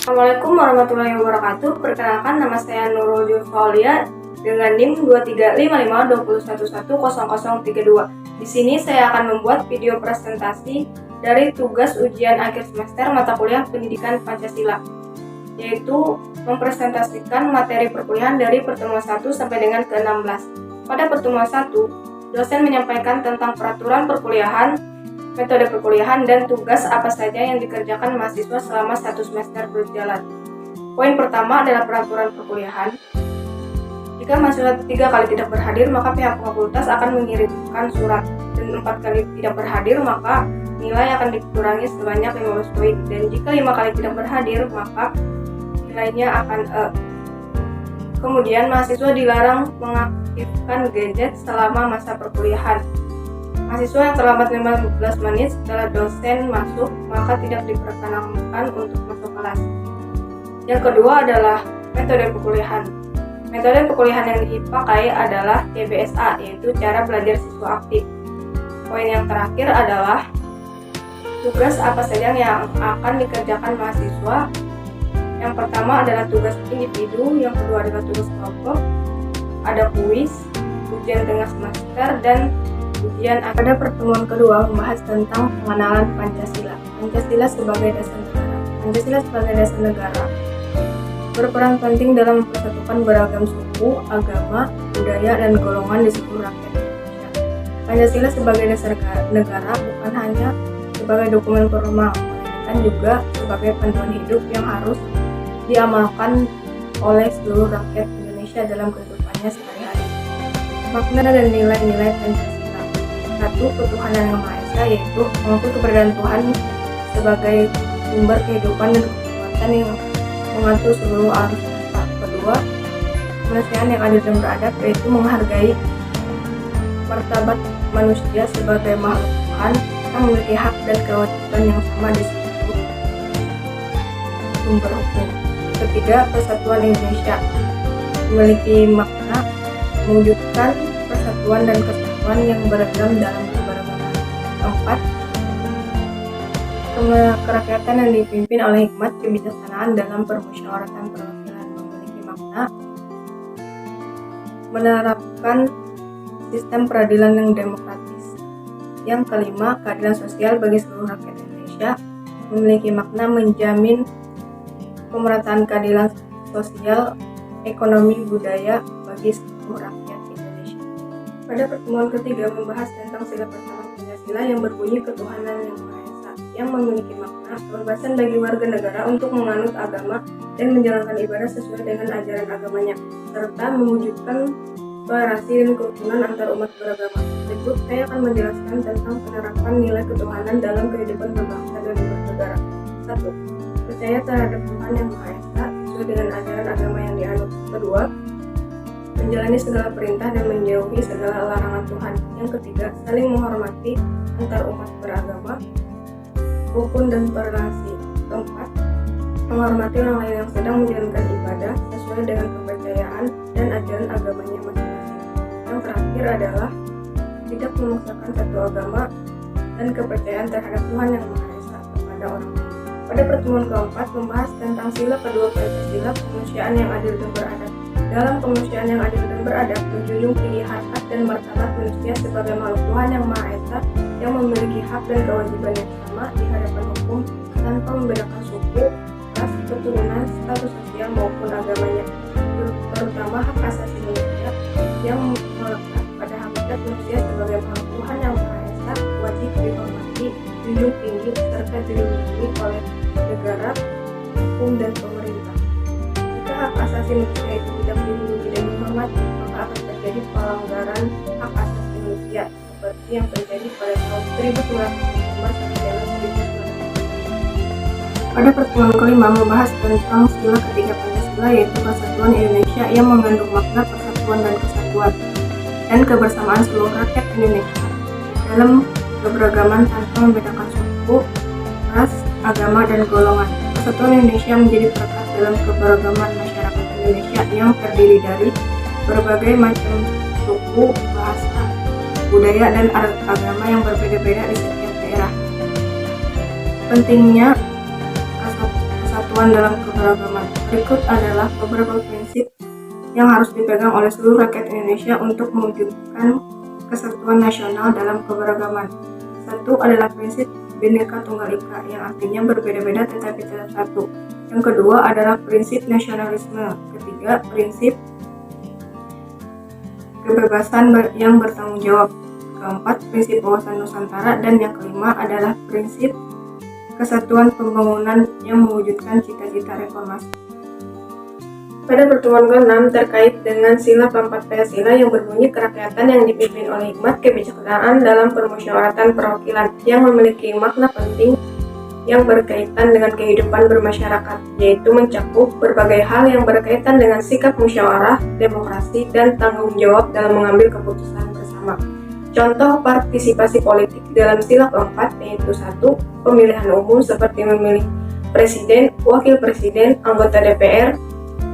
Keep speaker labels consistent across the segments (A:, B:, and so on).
A: Assalamualaikum warahmatullahi wabarakatuh. Perkenalkan, nama saya Nurul Julfaulia dengan NIM 235521110032. Di sini saya akan membuat video presentasi dari tugas ujian akhir semester mata kuliah Pendidikan Pancasila, yaitu mempresentasikan materi perkuliahan dari pertemuan 1 sampai dengan ke-16. Pada pertemuan 1, dosen menyampaikan tentang peraturan perkuliahan, metode perkuliahan, dan tugas apa saja yang dikerjakan mahasiswa selama 1 semester berjalan. Poin pertama adalah peraturan perkuliahan. Jika mahasiswa 3 kali tidak berhadir, maka pihak fakultas akan mengirimkan surat, dan 4 kali tidak berhadir, maka nilai akan dikurangi sebanyak 15 poin, dan jika 5 kali tidak berhadir, maka nilainya akan E. Kemudian, mahasiswa dilarang mengaktifkan gadget selama masa perkuliahan. Mahasiswa yang terlambat 15 menit setelah dosen masuk, maka tidak diperkenankan untuk masuk kelas. Yang kedua adalah metode perkuliahan. Metode perkuliahan yang dipakai adalah CBSA, yaitu cara belajar siswa aktif. Poin yang terakhir adalah tugas apa saja yang akan dikerjakan mahasiswa. Yang pertama adalah tugas individu, yang kedua adalah tugas kelompok, ada kuis, ujian tengah semester, dan ujian. Pada pertemuan kedua membahas tentang pengenalan Pancasila. Pancasila sebagai dasar negara. Pancasila sebagai dasar negara berperan penting dalam mempersatukan beragam suku, agama, budaya, dan golongan di seluruh rakyat Indonesia. Pancasila sebagai dasar negara bukan hanya sebagai dokumen formal, melainkan juga sebagai panduan hidup yang harus diamalkan oleh seluruh rakyat Indonesia dalam kehidupannya sehari-hari. Makna dan nilai-nilai Pancasila. 1. Ketuhanan Yang Maha Esa, yaitu mengakui keberadaan Tuhan sebagai sumber kehidupan dan kekuatan yang mengatur seluruh alam semesta. Kedua, kemanusiaan yang adil dan beradab, yaitu menghargai martabat manusia sebagai makhluk Tuhan yang memiliki hak dan kewajiban yang sama di seluruh sumber hukum. Ketiga, persatuan Indonesia memiliki makna mewujudkan persatuan dan kesatuan yang beragam dalam keberagaman. Keempat, kerakyatan yang dipimpin oleh hikmat kebijaksanaan dalam permusyawaratan perwakilan memiliki makna menerapkan sistem peradilan yang demokratis. Yang kelima, keadilan sosial bagi seluruh rakyat Indonesia memiliki makna menjamin pemerataan keadilan sosial, ekonomi, budaya bagi seluruh rakyat Indonesia. Pada pertemuan ketiga membahas tentang sila pertama Pancasila yang berbunyi ketuhanan yang Maha Esa, yang memiliki makna kebebasan bagi warga negara untuk menganut agama dan menjalankan ibadah sesuai dengan ajaran agamanya, serta mewujudkan toleransi dan kerukunan antar umat beragama. Berikut saya akan menjelaskan tentang penerapan nilai ketuhanan dalam kehidupan berbangsa dan bernegara. 1. Percaya terhadap Tuhan Yang Maha Esa sesuai dengan ajaran agama yang dianut. Kedua, menjalani segala perintah dan menjauhi segala larangan Tuhan. Yang ketiga, saling menghormati antar umat beragama, rukun dan toleransi. Keempat, menghormati orang lain yang sedang menjalankan ibadah sesuai dengan kepercayaan dan ajaran agamanya masing-masing. Yang terakhir adalah tidak memaksakan satu agama dan kepercayaan terhadap Tuhan Yang Maha Esa kepada orang lain. Pada pertemuan keempat membahas tentang sila kedua Pancasila, kemanusiaan yang adil dan beradab. Dalam kemanusiaan yang adil dan beradab, menjunjung tinggi harkat dan martabat manusia sebagai makhluk Tuhan Yang Maha Esa yang memiliki hak dan kewajiban yang sama di hadapan hukum tanpa membedakan suku, ras, keturunan, status sosial maupun agamanya, terutama hak asasi manusia yang melekat pada hakikat manusia sebagai makhluk Tuhan Yang Maha Esa wajib dihormati, dijunjung tinggi, serta dilindungi oleh negara, hukum, dan pemerintah. Jika hak asasi manusia itu tidak dilindungi dan dihormati, maka akan terjadi pelanggaran hak asasi manusia seperti yang terjadi pada tahun 1945 sampai dengan 1990. Pada pertemuan kelima membahas tentang sila ketiga Pancasila, yaitu persatuan Indonesia yang mengandung makna persatuan dan kesatuan dan kebersamaan seluruh rakyat Indonesia dalam keberagaman tanpa membedakan suku, ras, agama, dan golongan. Persatuan Indonesia menjadi perekat dalam keberagaman masyarakat Indonesia yang terdiri dari berbagai macam suku, bahasa, budaya, dan agama yang berbeda-beda di setiap daerah. Pentingnya persatuan dalam keberagaman. Berikut adalah beberapa prinsip yang harus dipegang oleh seluruh rakyat Indonesia untuk mewujudkan kesatuan nasional dalam keberagaman. Satu adalah prinsip Bhinneka Tunggal Ika, yang artinya berbeda-beda tetapi tetap satu. Yang kedua adalah prinsip nasionalisme. Ketiga, prinsip kebebasan yang bertanggung jawab. Keempat, prinsip wawasan Nusantara. Dan yang kelima adalah prinsip kesatuan pembangunan yang mewujudkan cita-cita reformasi. Pada pertemuan ke-6 terkait dengan sila keempat Pancasila yang berbunyi kerakyatan yang dipimpin oleh hikmat kebijaksanaan dalam permusyawaratan perwakilan, yang memiliki makna penting yang berkaitan dengan kehidupan bermasyarakat, yaitu mencakup berbagai hal yang berkaitan dengan sikap musyawarah, demokrasi, dan tanggung jawab dalam mengambil keputusan bersama. Contoh partisipasi politik dalam sila keempat yaitu 1. Pemilihan umum seperti memilih presiden, wakil presiden, anggota DPR,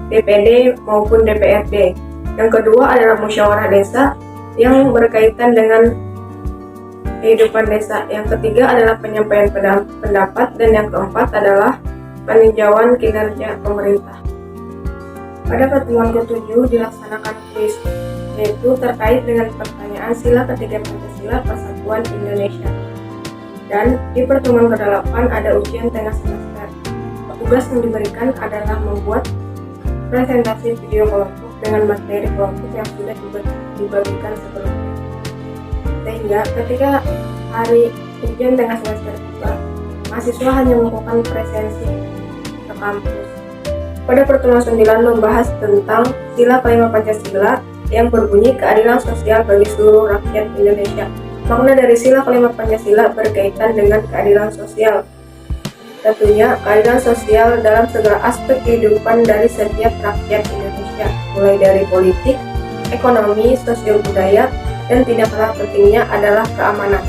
A: DPD maupun DPRD. Yang kedua adalah musyawarah desa yang berkaitan dengan kehidupan desa. Yang ketiga adalah penyampaian pendapat, dan yang keempat adalah peninjauan kinerja pemerintah. Pada pertemuan ke-7 dilaksanakan kuis, yaitu terkait dengan pertanyaan sila ketiga Pancasila Persatuan Indonesia. Dan di pertemuan ke-8 ada ujian tengah semester. Tugas yang diberikan adalah membuat presentasi video kelompok dengan materi kelompok yang sudah dibagikan sebelumnya. Sehingga ketika hari ujian tengah semester tiba, mahasiswa hanya melakukan presensi ke kampus. Pada pertemuan 9 membahas tentang sila kelima Pancasila yang berbunyi keadilan sosial bagi seluruh rakyat Indonesia. Makna dari sila kelima Pancasila berkaitan dengan keadilan sosial. Tentunya keadilan sosial dalam segala aspek kehidupan dari setiap rakyat Indonesia, mulai dari politik, ekonomi, sosial budaya, dan tidak kalah pentingnya adalah keamanan.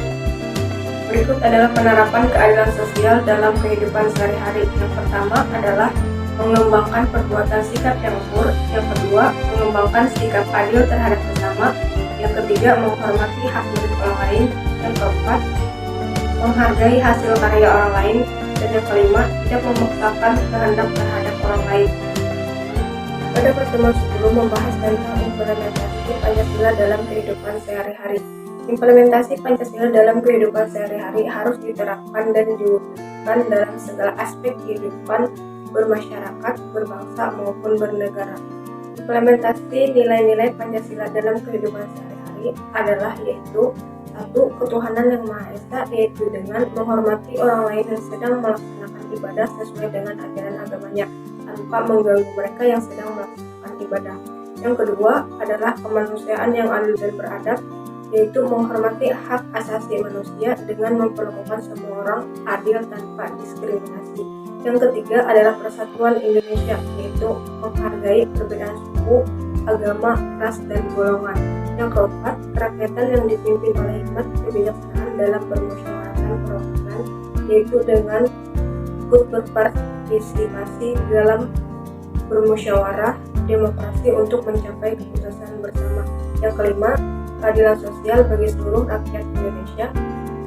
A: Berikut adalah penerapan keadilan sosial dalam kehidupan sehari-hari. Yang pertama adalah mengembangkan perbuatan sikap yang luhur. Yang kedua, mengembangkan sikap adil terhadap sesama. Yang ketiga, menghormati hak milik orang lain. Yang keempat, menghargai hasil karya orang lain. Dan yang kelima, tidak memaksakan kehendak terhadap orang lain. Pada pertemuan 10 membahas tentang implementasi Pancasila dalam kehidupan sehari-hari. Implementasi Pancasila dalam kehidupan sehari-hari harus diterapkan dan diwujudkan dalam segala aspek kehidupan bermasyarakat, berbangsa, maupun bernegara. Implementasi nilai-nilai Pancasila dalam kehidupan sehari-hari adalah yaitu 1. Ketuhanan yang Maha Esa, yaitu dengan menghormati orang lain yang sedang melaksanakan ibadah sesuai dengan ajaran agamanya tanpa mengganggu mereka yang sedang melaksanakan ibadah. Yang kedua adalah kemanusiaan yang adil dan beradab, yaitu menghormati hak asasi manusia dengan memperlakukan semua orang adil tanpa diskriminasi. Yang ketiga adalah persatuan Indonesia, yaitu menghargai perbedaan suku, agama, ras, dan golongan. Yang keempat, kerakyatan yang dipimpin oleh hikmat kebijaksanaan dalam permusyawaratan perwakilan, yaitu dengan ikut berpartisipasi dalam bermusyawarah demokrasi untuk mencapai keputusan bersama. Yang kelima, keadilan sosial bagi seluruh rakyat Indonesia,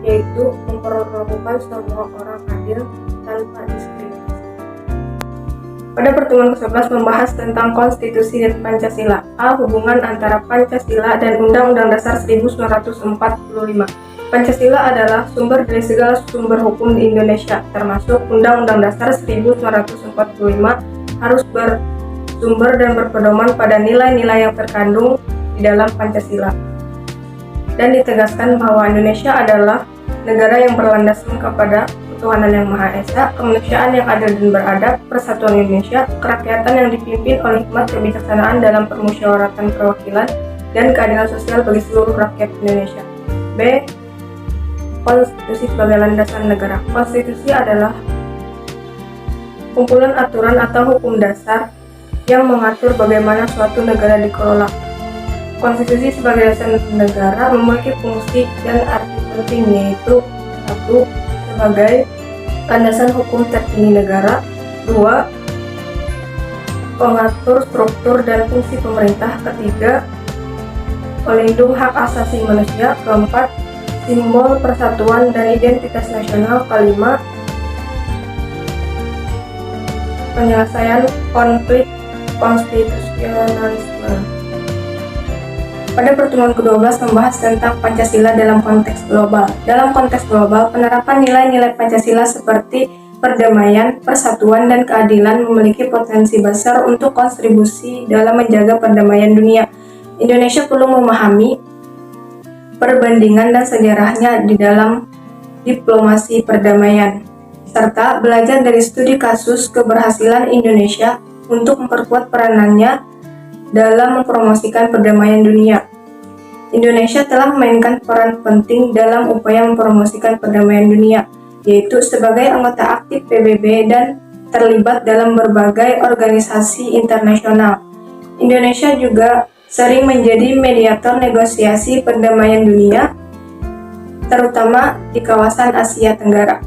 A: yaitu memperlakukan semua orang adil tanpa diskriminasi. Pada pertemuan ke-11 membahas tentang konstitusi dan Pancasila. A. Hubungan antara Pancasila dan Undang-Undang Dasar 1945. Pancasila adalah sumber dari segala sumber hukum di Indonesia, termasuk Undang-Undang Dasar 1945 harus bersumber dan berpedoman pada nilai-nilai yang terkandung di dalam Pancasila. Dan ditegaskan bahwa Indonesia adalah negara yang berlandaskan kepada ketuhanan yang Maha Esa, kemanusiaan yang adil dan beradab, persatuan Indonesia, kerakyatan yang dipimpin oleh hikmat kebijaksanaan dalam permusyawaratan perwakilan, dan keadilan sosial bagi seluruh rakyat Indonesia. B. Konstitusi sebagai landasan negara. Konstitusi adalah kumpulan aturan atau hukum dasar yang mengatur bagaimana suatu negara dikelola. Konstitusi sebagai landasan negara memiliki fungsi dan arti penting, yaitu 1. Sebagai landasan hukum tertinggi negara. 2. Pengatur struktur dan fungsi pemerintah. 3. Pelindung hak asasi manusia. 4. Simbol persatuan dan identitas nasional. 5. penyelesaian konflik konstitusionalisme. Pada pertemuan ke-12 membahas tentang Pancasila dalam konteks global. Dalam konteks global, penerapan nilai-nilai Pancasila seperti perdamaian, persatuan, dan keadilan memiliki potensi besar untuk kontribusi dalam menjaga perdamaian dunia. Indonesia perlu memahami perbandingan dan sejarahnya di dalam diplomasi perdamaian, serta belajar dari studi kasus keberhasilan Indonesia untuk memperkuat peranannya dalam mempromosikan perdamaian dunia. Indonesia telah memainkan peran penting dalam upaya mempromosikan perdamaian dunia, yaitu sebagai anggota aktif PBB dan terlibat dalam berbagai organisasi internasional. Indonesia juga sering menjadi mediator negosiasi perdamaian dunia, terutama di kawasan Asia Tenggara.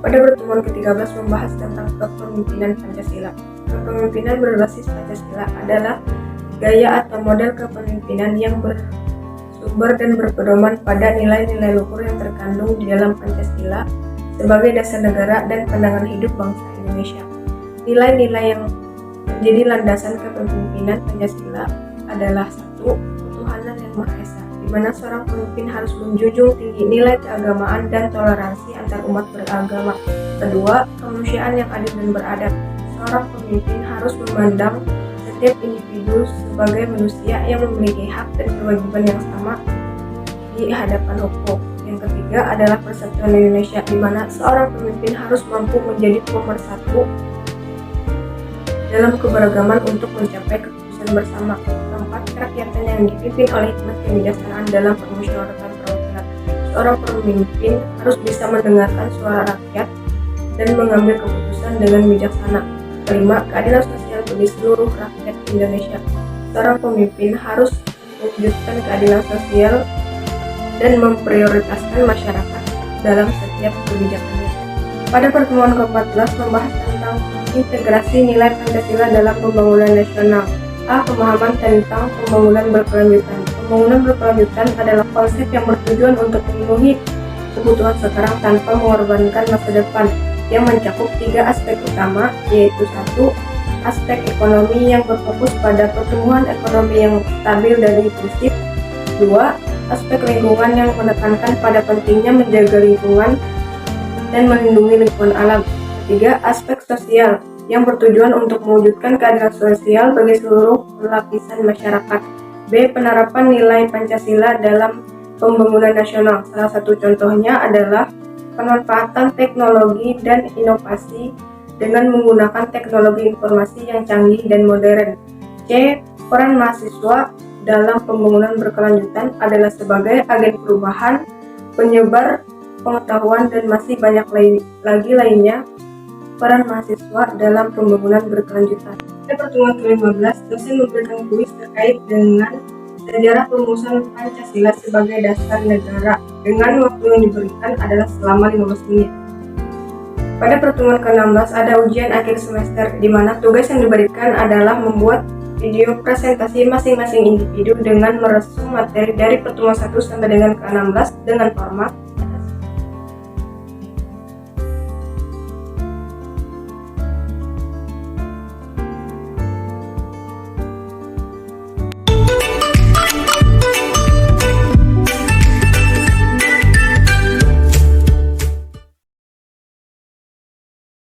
A: Pada pertemuan ke-13 membahas tentang kepemimpinan Pancasila. Kepemimpinan berbasis Pancasila adalah gaya atau model kepemimpinan yang bersumber dan berpedoman pada nilai-nilai luhur yang terkandung di dalam Pancasila sebagai dasar negara dan pandangan hidup bangsa Indonesia. Nilai-nilai yang menjadi landasan kepemimpinan Pancasila adalah: 1. Ketuhanan yang Maha Esa, di mana seorang pemimpin harus menjunjung tinggi nilai keagamaan dan toleransi antar umat beragama. 2. Kemanusiaan yang adil dan beradab. Seorang pemimpin harus memandang setiap individu sebagai manusia yang memiliki hak dan kewajiban yang sama di hadapan hukum. Yang ketiga adalah persatuan Indonesia, di mana seorang pemimpin harus mampu menjadi pemersatu dalam keberagaman untuk mencapai keputusan bersama. 4. Kerakyatan yang dipimpin oleh hikmat kebijaksanaan dalam permusyawaratan perwakilan. Seorang pemimpin harus bisa mendengarkan suara rakyat dan mengambil keputusan dengan bijaksana. 5. Keadilan sosial bagi seluruh rakyat Indonesia. Seorang pemimpin harus mewujudkan keadilan sosial dan memprioritaskan masyarakat dalam setiap kebijakannya. Pada pertemuan ke-14 membahas tentang integrasi nilai Pancasila dalam pembangunan nasional. A. Pemahaman tentang pembangunan berkelanjutan. Pembangunan berkelanjutan adalah konsep yang bertujuan untuk memenuhi kebutuhan sekarang tanpa mengorbankan masa depan, yang mencakup 3 aspek utama, yaitu 1. Aspek ekonomi yang berfokus pada pertumbuhan ekonomi yang stabil dan inklusif. 2. Aspek lingkungan yang menekankan pada pentingnya menjaga lingkungan dan melindungi lingkungan alam. 3. Aspek sosial yang bertujuan untuk mewujudkan keadilan sosial bagi seluruh lapisan masyarakat. B. Penerapan nilai Pancasila dalam pembangunan nasional. Salah satu contohnya adalah pemanfaatan teknologi dan inovasi dengan menggunakan teknologi informasi yang canggih dan modern. C. Peran mahasiswa dalam pembangunan berkelanjutan adalah sebagai agen perubahan, penyebar pengetahuan, dan masih banyak lagi lainnya. Peran mahasiswa dalam pembangunan berkelanjutan. Pada pertemuan ke-15, dosen memberikan kuis terkait dengan sejarah perumusan Pancasila sebagai dasar negara, dengan waktu yang diberikan adalah selama 15 menit. Pada pertemuan ke-16 ada ujian akhir semester, di mana tugas yang diberikan adalah membuat video presentasi masing-masing individu dengan meresum materi dari pertemuan 1 sampai dengan ke-16 dengan format